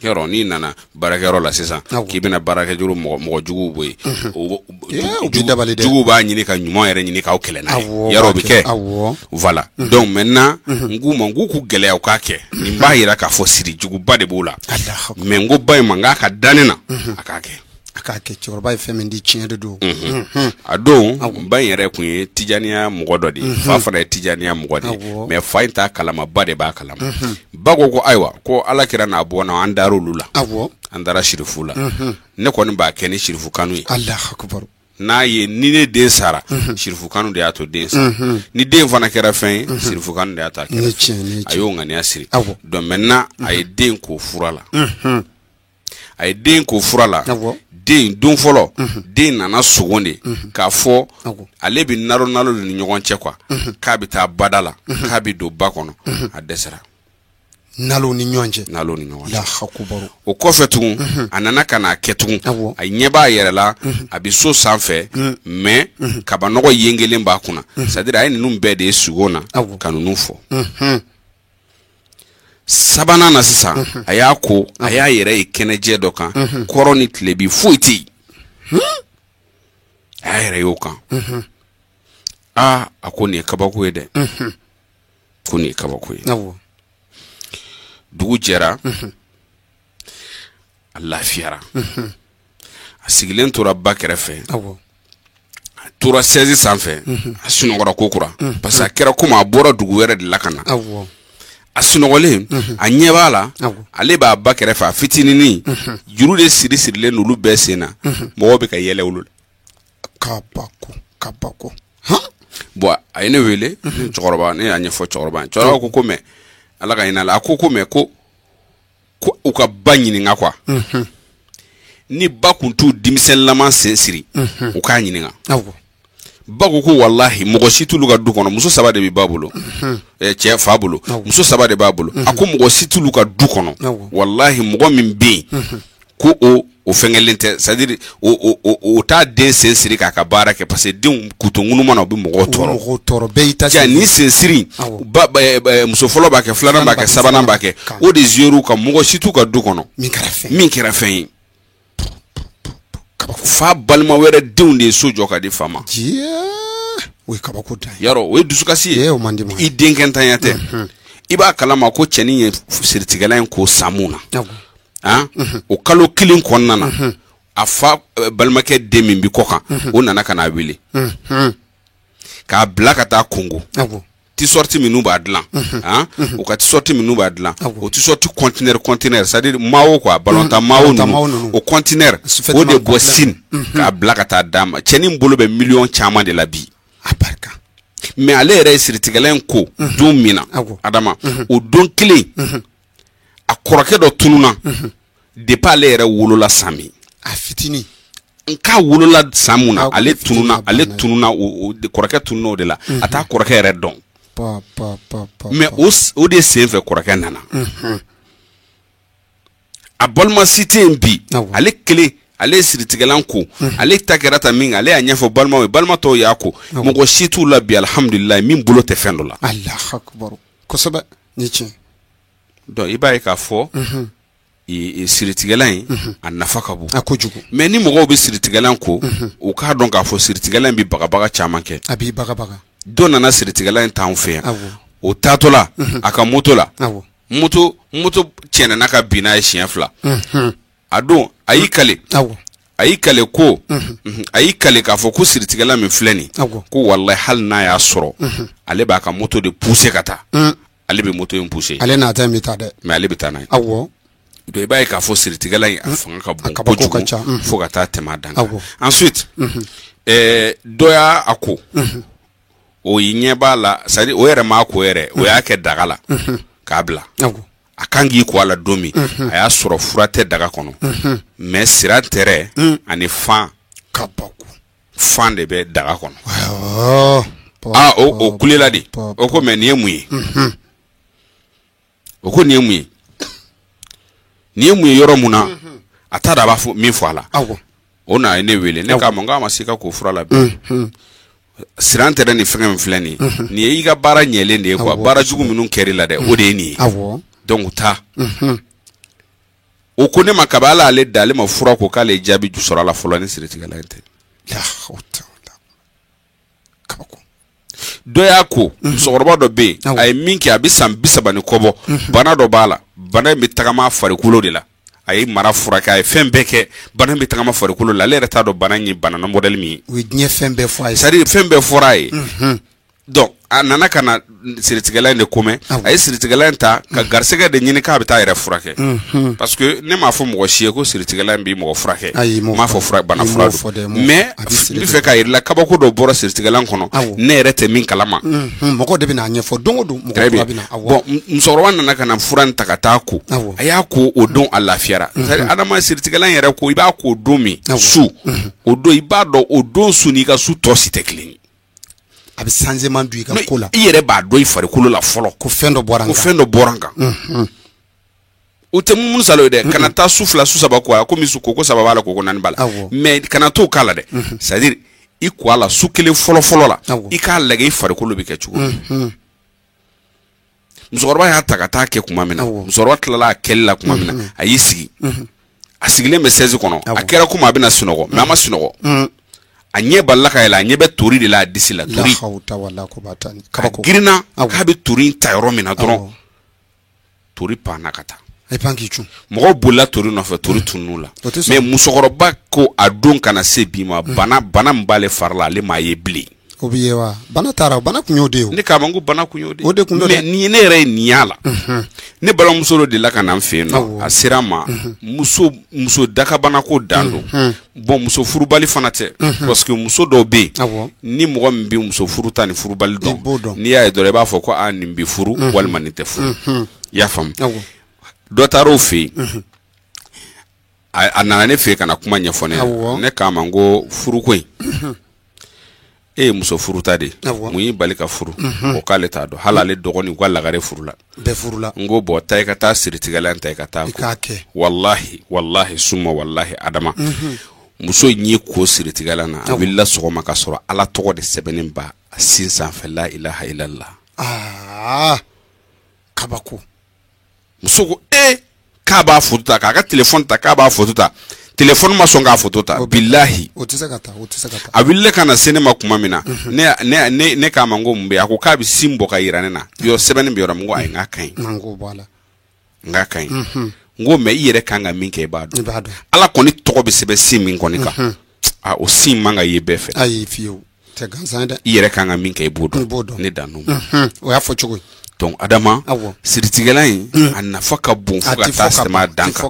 yɔrɔ n'i nana baarakɛyɔrɔ la sisan k'i bɛna baarakɛjuru mɔgɔ juguw bɔ yen juguw b'a ɲini ka ɲuman yɛrɛ ɲini k'aw kɛlɛ n'a ye yɔrɔ o bɛ kɛ voilà donc maintenant n k'u k'u gɛlɛya u k'a kɛ nin b'a yira k'a fɔ siri juguba de b'o la mais n ko ba in ma n k'a ka danni na a k'a kɛ a k'a kɛ cɛkɔrɔba ye fɛn min di tiɲɛ de don a don ba in yɛrɛ kun ye tijaniya mɔgɔ dɔ de ye fa fana ye tijaniya mɔgɔ de ye mais fa in t'a kalama ba de b'a kalama ba ko ayiwa ko ala kɛra n'a bɔ na an dar'olu la an dara sirifu la ne kɔni b'a kɛ ni sirifu kanu ye Allahu akbar n'a ye ni ne den sara sirifu kanu de y'a to den sara ni den fana kɛra fɛn ye sirifu kanu de y'a to a kɛra a y'o ŋaniya siri donc maintenant a ye den k'o fura la a ye den k'o fura la den don fɔlɔ den nana sogo de k'a fɔ ale bɛ nalo de ni ɲɔgɔn cɛ quoi k'a bɛ taa bada la k'a bɛ don ba kɔnɔ a dɛsɛra nalo ni ɲɔgɔn cɛ o kɔfɛ tugun a nana ka n'a kɛ tugun a ɲɛ b'a yɛrɛ la a bɛ so sanfɛ mais kabanɔgɔ yengelen b'a kunna c'est à dire a ye ninnu bɛɛ de ye sugo na ka ninnu fɔ sabanan na sisan a y'a ko a y'a yɛrɛ ye kɛnɛjɛ dɔ kan kɔrɔ ni tilebi foyi tɛ yen a y'a yɛrɛ y'o kan a ko nin ye kabako ye dɛ ko nin ye kabako ye dugu jɛra a lafiyara a sigilen tora ba kɛrɛfɛ a tora sɛzi sanfɛ a sunɔgɔra kokura parce que a kɛra komi a bɔra dugu wɛrɛ de la ka na a sunɔgɔlen a ɲɛ b'a la ale b'a ba kɛrɛfɛ a fitininin juru de sirilen n'olu bɛɛ sen na mɔgɔw bɛ ka yɛlɛ olu la kabako bon a ye ne wele cɛkɔrɔba ne y'a ɲɛfɔ cɛkɔrɔba ko mais ala ka hinɛ la a ko mais ko u ka ba ɲininka quoi ni ba kun t'u denmisɛnnilaman sen siri u k'a ɲininka ba ko wallahi mɔgɔ si t'ulu ka du kɔnɔ muso 3 de bɛ ba bolo cɛ fa bolo muso 3 de b'a bolo a ko mɔgɔ si t'ulu ka du kɔnɔ wallahi mɔgɔ min bɛ yen ko o fɛngɛlen tɛ c'est à dire o t'a den sen siri k'a ka baara kɛ parce que denw kutuŋunu mana u bɛ mɔgɔw tɔɔrɔ bɛɛ y'i ta siri ni sen siri muso fɔlɔ b'a kɛ filanan b'a kɛ sabanan b'a kɛ o de zéro ka mɔgɔ si t'u ka du kɔnɔ min kɛra fɛn ye fa balima wɛrɛ denw de ye so jɔ ka di fa ma o ye kabako da yarɔ o ye dusukasi ye i denkɛntanya tɛ i b'a kalama ko cɛnin ye siritigɛla in ko san mun na o kalo kelen kɔnɔna na a fa balimakɛ den min bi kɔ kan o nana ka n'a wele k'a bila ka taa Congo t-shirt minnu b'a dilan o ka t-shirt minnu b'a dilan o t-shirt conteneur c'est à dire mawo quoi ballontan mawo ninnu o conteneur o de bɔ Sine k'a bila ka taa d'a ma cɛnin bolo bɛ miliyɔn caman de la bi mais ale yɛrɛ ye siritigɛla in ko don min na Adama o don kelen a kɔrɔkɛ dɔ tununa depuis ale yɛrɛ wolola san min a fitinin k'a wolola san mun na ale tununa o kɔrɔkɛ tununa o de la a t'a kɔrɔkɛ yɛrɛ dɔn mais o de sen fɛ kɔrɔkɛ nana a balima si tɛ yen bi ale kelen ale siritigɛlan ko ale ta kɛra ta min ale y'a ɲɛfɔ balimaw ye balima tɔw y'a ko mɔgɔ si t'u la bi alhamdulilayi min bolo tɛ fɛn dɔ la Allahu akbar kosɛbɛ ni tiɲɛ donc i b'a ye k'a fɔ siritigɛlan in a nafa ka bon a kojugu mais ni mɔgɔw bɛ siritigɛlan ko u k'a dɔn k'a fɔ siritigɛlan in bɛ bagabaga caman kɛ a b'i bagabaga dɔ nana siritigɛlan in t'anw fɛ yan o taatɔ la a ka moto la moto tiɲɛna n'a ka bin n'a ye siɲɛ 2 a don a y'i kale ko a y'i kale k'a fɔ ko siritigɛlan min filɛ nin ko wallahi hali n'a y'a sɔrɔ ale b'a ka moto de pousser ka taa ale bɛ moto in pousser ale n'a ta in bɛ taa dɛ mais ale bɛ taa n'a ye donc i b'a ye k'a fɔ siritigɛlan in a fanga ka bon kojugu fo ka taa tɛmɛ a dan kan ensuite dɔ y'a ko o yi ɲɛ b'a la c'est à dire o yɛrɛ m'a ko yɛrɛ o y'a kɛ daga la k'a bila a kan k'i ko a la don min a y'a sɔrɔ fura tɛ daga kɔnɔ mais sira tɛrɛ ani fan de bɛ daga kɔnɔ o kulela de o ko mais nin ye mun ye o ko nin ye mun ye nin ye mun ye yɔrɔ mun na a t'a dɔn a b'a fɔ min fɔ a la o na ye ne wele ne k'a ma n k'a ma se ka k'o fura la bi siran tɛrɛ ni fɛngɛ min filɛ nin ye nin ye i ka baara ɲɛlen de ye quoi baara jugu minnu kɛr'i la dɛ o de ye nin ye donc taa o ko ne ma kabala ale dale ma fura ko k'ale jaabi ju sɔrɔ la fɔlɔ ni siritigɛla in tɛ kabako dɔ y'a ko musokɔrɔba dɔ bɛ yen a ye min kɛ a bɛ san 30 ni kɔ bɔ bana dɔ b'a la bana in bɛ tagama farikolo de la a ye mara furakɛ a ye fɛn bɛɛ kɛ bana in bɛ tagama farikolo la ale yɛrɛ t'a dɔn bana in ye bana na modèle min ye o ye diɲɛ fɛn bɛɛ fɔ a ye c'est à dire fɛn bɛɛ fɔra a ye donc a nana ka na siritigɛla in de komɛ a ye siritigɛla in ta ka garisɛgɛ de ɲini k'a bɛ taa yɛrɛ furakɛ parce que ne m'a fɔ mɔgɔ si ye ko siritigɛla in b'i mɔgɔ furakɛ m'a fɔ bana fura don mais n bɛ fɛ k'a yir'i la kabako dɔ bɔra siritigɛla in kɔnɔ ne yɛrɛ tɛ min kalama mɔgɔ de bɛ n'a ɲɛfɔ don o don mɔgɔ kura bɛ na bon musokɔrɔba nana ka na fura in ta ka taa ko a y'a ko o don a lafiyara adama siritigɛla in yɛrɛ ko i b'a ko o don min su o don i b'a dɔn o don su n'i ka su tɔ si tɛ kelen ye a bɛ changement don i ka ko la i yɛrɛ b'a dɔn i farikolo la fɔlɔ ko fɛn dɔ bɔra n kan o tɛ mun salo ye dɛ kana taa su 2 su 3 ko a komi su koko 3 b'a la koko 4 b'a la mais kana t'o k'a la dɛ c'est à dire i ko a la su 1 fɔlɔ la i k'a lajɛ i farikolo bɛ kɛ cogo musokɔrɔba y'a ta ka taa kɛ kuma min na musokɔrɔba tilala a kɛli la kuma min na a y'i sigi a sigilen bɛ 16 kɔnɔ a kɛra komi a bɛna sunɔgɔ mais a ma sunɔgɔ a ɲɛ balila ka yɛlɛ a ɲɛ bɛ tori de la a disi la tori a girinna k'a bɛ tori in ta yɔrɔ min na dɔrɔn tori panna ka taa mɔgɔw bolila tori nɔfɛ tori tunun'u la mais musokɔrɔba ko a don kana se bi ma bana min b'ale fari la ale m'a ye bilen o bɛ ye wa bana taara bana kun y'o de ye ne k'a ma ko bana kun y'o de ye o de kun mais ni ne yɛrɛ ye nin y'a la ne balimamuso dɔ delila ka na n fɛ yen nɔ a sera n ma muso dakabana ko dan don bon muso furubali fana tɛ parce que muso dɔw bɛ yen ni mɔgɔ min bɛ muso furu ta ni furubali dɔn n'i y'a ye dɔrɔn i b'a fɔ ko a nin bɛ furu walima nin tɛ furu i y'a faamu dɔ taara o fɛ yen a nana ne fɛ yen ka na kuma ɲɛfɔ ne ne k'a ma n ko furuko in e ye muso furuta de mun y'i bali ka furu o k'ale t'a dɔn hali ale dɔgɔnin ka lagare furula n ko bɔn ta i ka taa siritigɛla in ta i ka taa ko wallahi summa wallahi adama muso in y'i ko siritigɛla na a wulila sɔgɔma ka sɔrɔ ala tɔgɔ de sɛbɛnnen ba a sin sanfɛ la ilaha illallah kabako muso ko k'a b'a foto ta k'a ka téléphone ta k'a b'a foto ta téléphone ma sɔn k'a foto ta billahi o tɛ se ka taa a wulila ka na se ne ma kuma min na ne k'a ma n ko mun bɛ a ko k'a bɛ sin bɔ ka yira ne na yɔrɔ sɛbɛnni bɛ yɔrɔ min ko ayi n k'a ka ɲi n k'a ka ɲi n ko mais i yɛrɛ kan ka min kɛ i b'a dɔn ala kɔni tɔgɔ bɛ sɛbɛn sin min kɔni kan o sin man ka ye bɛɛ fɛ ayi fiyewu tɛ gansan ye dɛ i yɛrɛ kan ka min kɛ i b'o dɔn ne dan n'o o y'a fɔ cogo ye donc adama siritigɛla in a nafa ka bon fo ka taa sɛmɛ a dan kan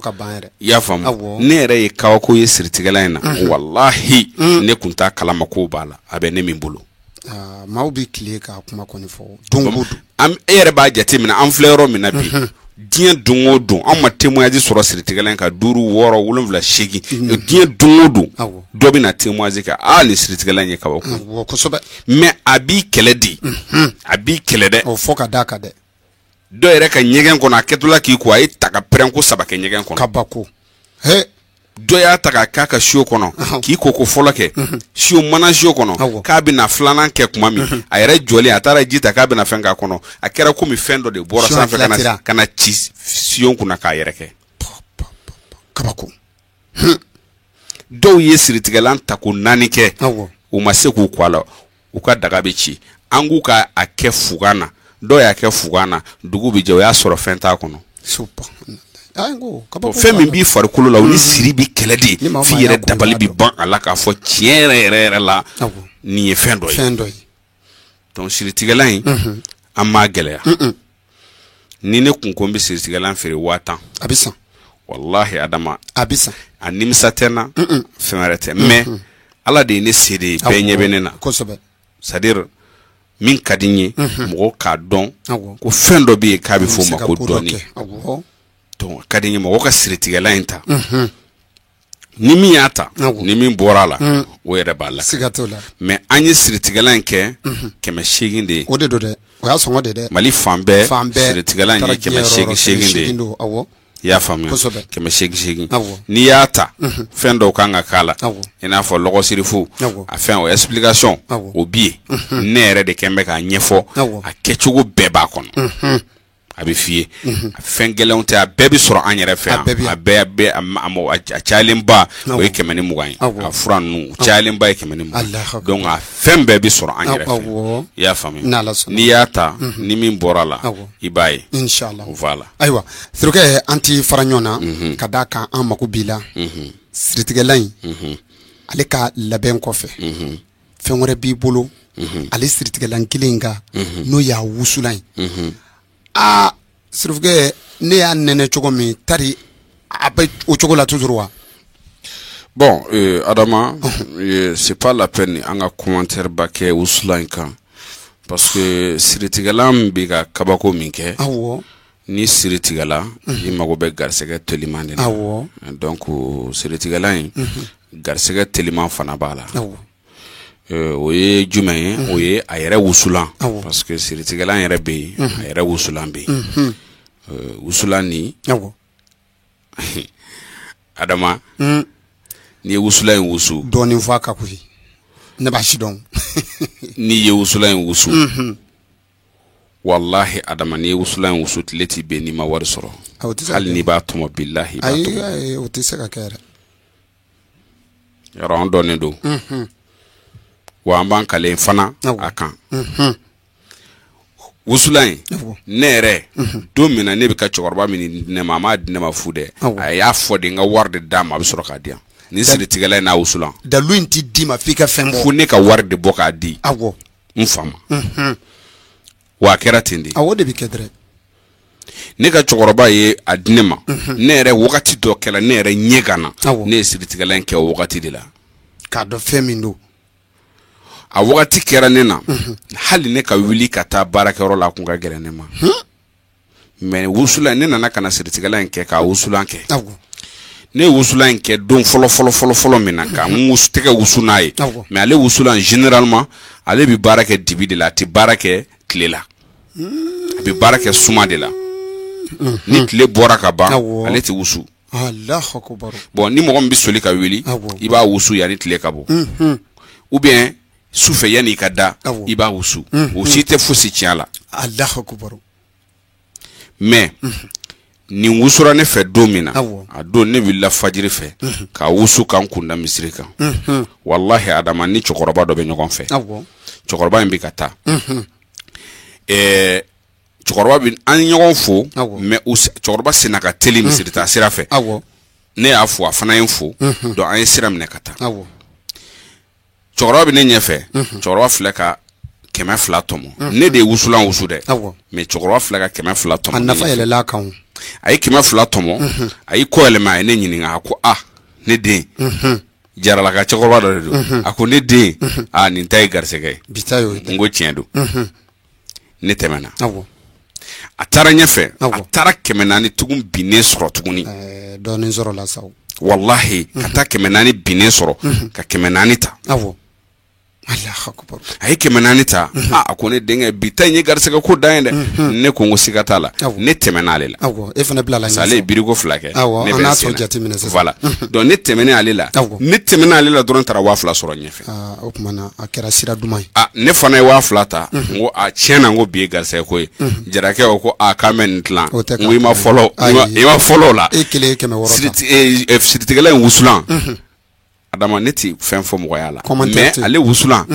i y'a faamu ne yɛrɛ ye kabako ye siritigɛla in na wallahi ne kun t'a kalama ko b'a la a bɛ ne min bolo maaw bɛ tile k'a kuma kɔni fɔ don o don e yɛrɛ b'a jate minɛ an filɛ yɔrɔ min na bi diɲɛ don o don an ma témoignage sɔrɔ siritigɛla in ka 5 6 7 8 diɲɛ don o don dɔ bɛ na témoignage kɛ ni siritigɛla in ye kabako kosɛbɛ mais a b'i kɛlɛ de a b'i kɛlɛ dɛ o fɔ ka d'a kan dɛ dɔ yɛrɛ ka ɲɛgɛn kɔnɔ a kɛtɔla k'i ko a ye ta ka pɛrɛn ko 3 kɛ ɲɛgɛn kɔnɔ kabako dɔ y'a ta k'a k'a ka sio kɔnɔ k'i ko fɔlɔ kɛ sio mana sio kɔnɔ k'a bɛna filanan kɛ kuma min a yɛrɛ jɔlen a taara ji ta k'a bɛna fɛn k'a kɔnɔ a kɛra komi fɛn dɔ de bɔra sanfɛ ka na ci sio kunna k'a yɛrɛ kɛ kabako dɔw ye siritigɛlan ta ko 4 kɛ u ma se k'u kɔ a la u ka daga bɛ ci an k'u ka a kɛ fugan na dɔw y'a kɛ fugan na dugu bɛ jɛ o y'a sɔrɔ fɛn t'a kɔnɔ fɛn min b'i farikolo la o ni siri bi kɛlɛ de f'i yɛrɛ dabali bi ban a la k'a fɔ tiɲɛ yɛrɛ la nin ye fɛn dɔ ye donc siritigɛla in an m'a gɛlɛya ni ne kun ko n bɛ siritigɛlan feere 5000 a bɛ san wallahi adama a bɛ san a nimisa tɛ n na fɛn wɛrɛ tɛ mais ala de ye ne se de ye bɛɛ ɲɛ bɛ ne na c'est à dire min ka di n ye mɔgɔw k'a dɔn ko fɛn dɔ bɛ yen k'a bɛ f'o ma ko dɔnni donc ka di n ye mɔgɔw ka siritigɛla in ta ni min y'a ta ni min bɔra a la o yɛrɛ b'a la mais an ye siritigɛla in kɛ 800 de ye o de don dɛ o y'a sɔngɔ de dɛ mali fan bɛɛ siritigɛla in ye 800 de ye i y'a faamuya 800 n'i y'a ta fɛn dɔw kan ka k'a la i n'a fɔ lɔgɔsirifu a fɛn o explication o bi yen ne yɛrɛ de kɛn bɛ k'a ɲɛfɔ a kɛcogo bɛɛ b'a kɔnɔ a bɛ f'i ye fɛn gɛlɛnw tɛ a bɛɛ bɛ sɔrɔ an yɛrɛ fɛ yan a bɛɛ a cayalenba o ye 120 ye a fura ninnu cayalenba ye 120 donc a fɛn bɛɛ bɛ sɔrɔ an yɛrɛ fɛ i y'a faamu n'i y'a ta ni min bɔra la i b'a ye inshallah voilà ayiwa sirikɛ an ti fara ɲɔgɔn na ka d'a kan an mako b'i la siritigɛlan in ale ka labɛn kɔfɛ fɛn wɛrɛ b'i bolo ale siritigɛlan kelen kan n'o y'a wusulan ye sirifukɛ ne y'a nɛnɛ cogo min tari a bɛ o cogo la toujours wa bon Adama c'est pas la peine an ka commentaire ba kɛ wusulan in kan parce que siritigɛlan bɛ ka kabako min kɛ ni siritigɛla i mago bɛ garisɛgɛ teliman de la donc siritigɛlan in garisɛgɛ teliman fana b'a la o ye jumɛn ye o ye a yɛrɛ wusulan parce que siritigɛlan yɛrɛ bɛ yen a yɛrɛ wusulan bɛ yen wusulan ni Adama ni ye wusulan in wusu dɔɔnin fɔ a ka koyi ne b'a si dɔn ni ye wusulan in wusu wallahi Adama ni ye wusulan in wusu tile t'i bɛn n'i ma wari sɔrɔ hali n'i b'a tɔmɔ billahi i b'a tɔmɔ ayi o tɛ se ka kɛ yɛrɛ yɔrɔ an dɔnnen don wa an b'an kalen fana a kan wusulan in ne yɛrɛ don min na ne bɛ ka cɛkɔrɔba min di ne ma a m'a di ne ma fu dɛ a y'a fɔ de n ka wari de d'a ma a bɛ sɔrɔ k'a di yan ni siritigɛla in n'a wusulan dalu in ti di ma f'i ka fɛn bɔ fo ne ka wari de bɔ k'a di n fa ma wa a kɛra ten de awɔ de bɛ kɛ dɛrɛ ne ka cɛkɔrɔba ye a di ne ma ne yɛrɛ wagati dɔ kɛra ne yɛrɛ ɲɛ kan na ne ye siritigɛla in kɛ o wagati de la k'a dɔn fɛn min don a wagati kɛra ne na hali ne ka wuli ka taa baarakɛyɔrɔ la a kun ka gɛrɛ ne ma mais wusulan ne nana ka na siritigɛla in kɛ k'a wusulan kɛ ne ye wusulan in kɛ don fɔlɔ min na ka tɛgɛ wusu n'a ye mais ale wusulan généralement ale bɛ baara kɛ dibi de la a tɛ baara kɛ tile la a bɛ baara kɛ suma de la ni tile bɔra ka ban ale tɛ wusu bon ni mɔgɔ min bɛ soli ka wuli i b'a wusu yanni tile ka bɔ ou bien sufɛ yanni i ka da i b'a wusu o si tɛ fosi tiɲɛ la mais nin wusura ne fɛ don min na a don ne wulila fajiri fɛ ka wusu k'an kunda misiri kan wallahi Adama ni cɛkɔrɔba dɔ bɛ ɲɔgɔn fɛ cɛkɔrɔba in bɛ ka taa cɛkɔrɔba bɛ an ɲɔgɔn fo mais cɛkɔrɔba senna ka teli misiri taa sira fɛ ne y'a fo a fana ye n fo donc an ye sira minɛ ka taa cɛkɔrɔba bɛ ne ɲɛfɛ cɛkɔrɔba filɛ ka 200 tɔmɔ ne de ye wusulan wusu dɛ mais cɛkɔrɔba filɛ ka 200 tɔmɔ a nafa yɛlɛla kan a ye 200 tɔmɔ a y'i kɔ yɛlɛma a ye ne ɲininka a ko ne den jarala ka cɛkɔrɔba dɔ de don a ko ne den nin ta ye garisɛgɛ ye n ko tiɲɛ don ne tɛmɛna a taara ɲɛfɛ a taara 400 tugun binnen sɔrɔ tuguni dɔɔnin sɔrɔ la sa wallahi ka taa 400 binnen sɔrɔ ka 400 ta a ye 400 ta a ko ne denkɛ bi ta in ye garisɛgɛ ko da ye dɛ ne ko n ko siga t'a la ne tɛmɛna ale la e fana bila la ale ye biriko 2 kɛ ne bɛ sen voilà donc ne tɛmɛnen ale la ne tɛmɛnen ale la dɔrɔn taara 2000 sɔrɔ ɲɛfɛ o tuma na a kɛra sira duman ye ne fana ye 2000 ta n ko tiɲɛ na n ko bi ye garisɛgɛ ko ye jarakɛ ko k'an bɛ nin tilan n ko i ma fɔlɔ o la e kelen ye 600 siritigɛla in wusulan Adama ne ti fɛn fɔ mɔgɔya la mais ale wusulan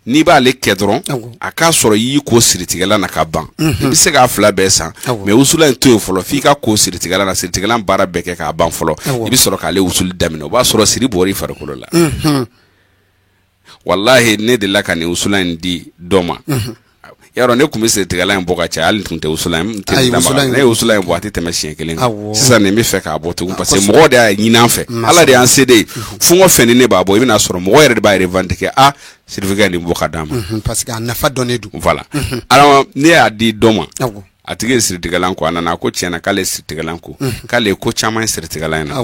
n'i b'ale kɛ dɔrɔn a k'a sɔrɔ i y'i ko siritigɛla na ka ban i bɛ se k'a 2 bɛɛ san mais wusulan in to yen fɔlɔ f'i ka ko siritigɛla na siritigɛla baara bɛɛ kɛ k'a ban fɔlɔ i bɛ sɔrɔ k'ale wusuli daminɛ o b'a sɔrɔ siri bɔr'i farikolo la wallahi ne delila ka nin wusulan in di dɔ ma yarɔ ne kun bɛ siritigɛla in bɔ ka caya hali tun tɛ wusulan in ne ye wusulan in bɔ a tɛ tɛmɛ siɲɛ 1 kan sisan nin bɛ fɛ k'a bɔ tugun parce que mɔgɔw de y'a ɲini an fɛ ala de y'an se de ye fɔngɔ fɛn ni ne b'a bɔ i bɛna sɔrɔ mɔgɔ yɛrɛ de b'a revendiquer siritigɛ nin bɔ ka d'a ma parce que a nafa dɔnnen don voilà alors ne y'a di dɔ ma a tigi ye siritigɛlan ko a nana a ko tiɲɛna k'ale ye siritigɛlan ko k'ale ye ko caman ye siritigɛlan in na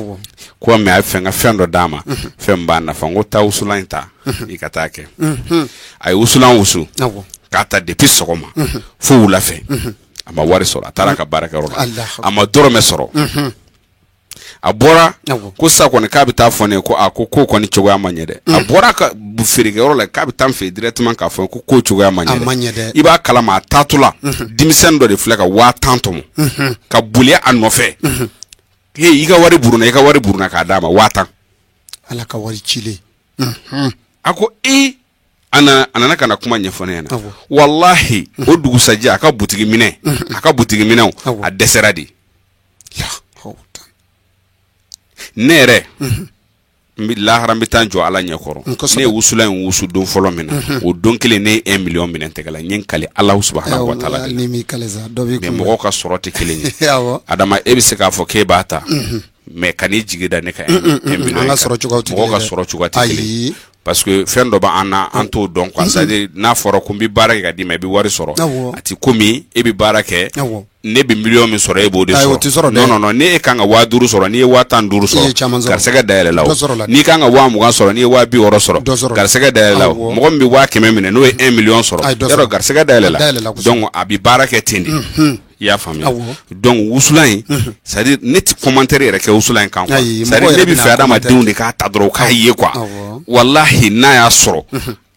ko mais a ye fɛn ka fɛn dɔ d'a ma fɛn min b'a nafa n ko taa wusulan in ta i ka taa kɛ a ye wusulan wusu k'a ta depuis sɔgɔma fo wula fɛ a ma wari sɔrɔ a taara ka baarakɛyɔrɔ la a ma dɔrɔmɛ sɔrɔ a bɔra ko sa kɔni k'a bɛ taa fɔ ne ko a ko kɔni cogoya ma ɲɛ dɛ a bɔra ka feerekɛyɔrɔ la k'a bɛ taa fɛ directement k'a fɔ ko cogoya ma ɲɛ dɛ i b'a kalama a taatɔla denmisɛnnin dɔ de filɛ ka 5000 tɔmɔ ka boli a nɔfɛ i ka wari buruna k'a d'a ma 5000 ala ka wari cile a ko a nana kana kuma ɲɛfɔ ne ɲɛna wallahi o dugusajɛ a ka butigi minɛw a dɛsɛra de ne yɛrɛ lahara n bɛ taa jɔ ala ɲɛkɔrɔ ne ye wusula in wusu don fɔlɔ min na o don kelen ne ye 1 million minɛ tɛgɛ la n ye n kale Alahu subahanahu wa taala de mais mɔgɔw ka sɔrɔ tɛ kelen ye adama e bɛ se k'a fɔ k'e b'a ta mais kan'i jigi da ne ka 1 million mɔgɔw ka sɔrɔ cogoya tɛ kelen ye parce que fɛn dɔ b'an na an t'o dɔn quoi c'est-à-dire n'a fɔra ko n bɛ baara kɛ ka d'i ma i bɛ wari sɔrɔ a tɛ komi e bɛ baara kɛ ne bɛ million min sɔrɔ e b'o de sɔrɔ non ne kan ka 5000 sɔrɔ n'i ye 105 sɔrɔ garisɛgɛ dayɛlɛ la o n'i kan ka 200 sɔrɔ n'i ye 260 sɔrɔ garisɛgɛ dayɛlɛ la o mɔgɔ min bɛ 100 minɛ n'o ye 1 million sɔrɔ yarɔ garisɛgɛ dayɛlɛ la donc a bɛ baara kɛ ten de i y'a faamuya donc wusula in c'est à dire ne ti commentaire yɛrɛ kɛ wusula in kan quoi c'est à dire ne bɛ fɛ adamadenw de k'a ta dɔrɔn k'a ye quoi wallahi n'a y'a sɔrɔ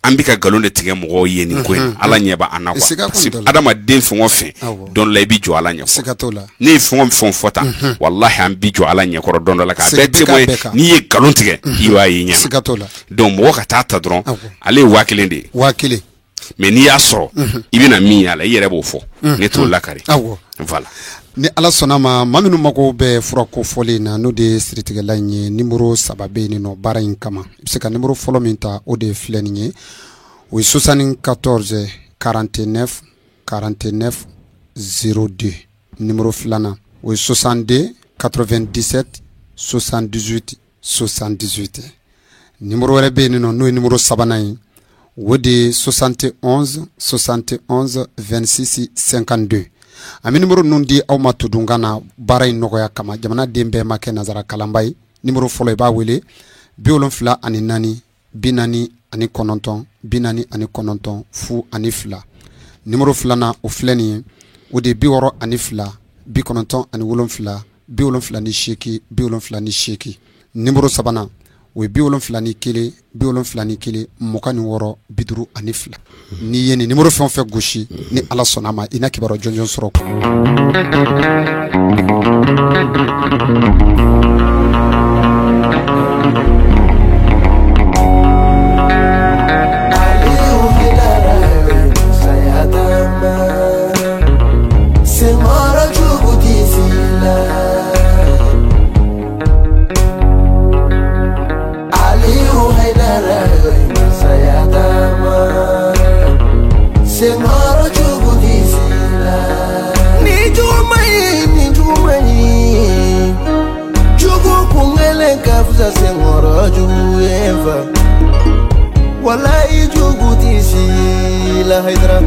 an bɛ ka nkalon de tigɛ mɔgɔw ye nin ko in ala ɲɛ b'a an na quoi parce que adamaden fɛn o fɛn don la i bɛ jɔ ala ɲɛkɔrɔ ne ye fɛn o fɛn fɔ tan wallahi an bɛ jɔ ala ɲɛkɔrɔ don dɔ la k'a bɛɛ témoin n'i ye nkalon tigɛ i b'a ye ɲɛna donc mɔgɔ ka taa ta dɔrɔn ale ye 1000 de ye mais n'i y'a sɔrɔ i bɛna min y'a la i yɛrɛ b'o fɔ ne t'o lakari voilà ni ala sɔnna ma maa minnu mago bɛ furako fɔli na n'o de ye siritigɛla in ye numéro 3 bɛ yen nɔ baara in kama i bɛ se ka numéro fɔlɔ min ta o de filɛ nin ye o ye 74 49 49 02 numéro filanan o ye 62 97 78 78 numéro wɛrɛ bɛ yen nɔ n'o ye numéro 3nan ye o de ye 71 71 26 52 an bɛ numéro ninnu di aw ma tudunkan na baara in nɔgɔya kama jamanaden bɛɛ ma kɛ nazara kalanba ye numéro fɔlɔ i b'a wele 74 44 49 49 02 numéro filanan o filɛ nin ye o de ye 62 97 78 78 numéro sabanan o ye 71 71 26 52 n'i ye nin numéro fɛn o fɛn gosi ni ala sɔnna ma i na kibaruya jɔnjɔn sɔrɔ Wallahi jugu tisi la haydra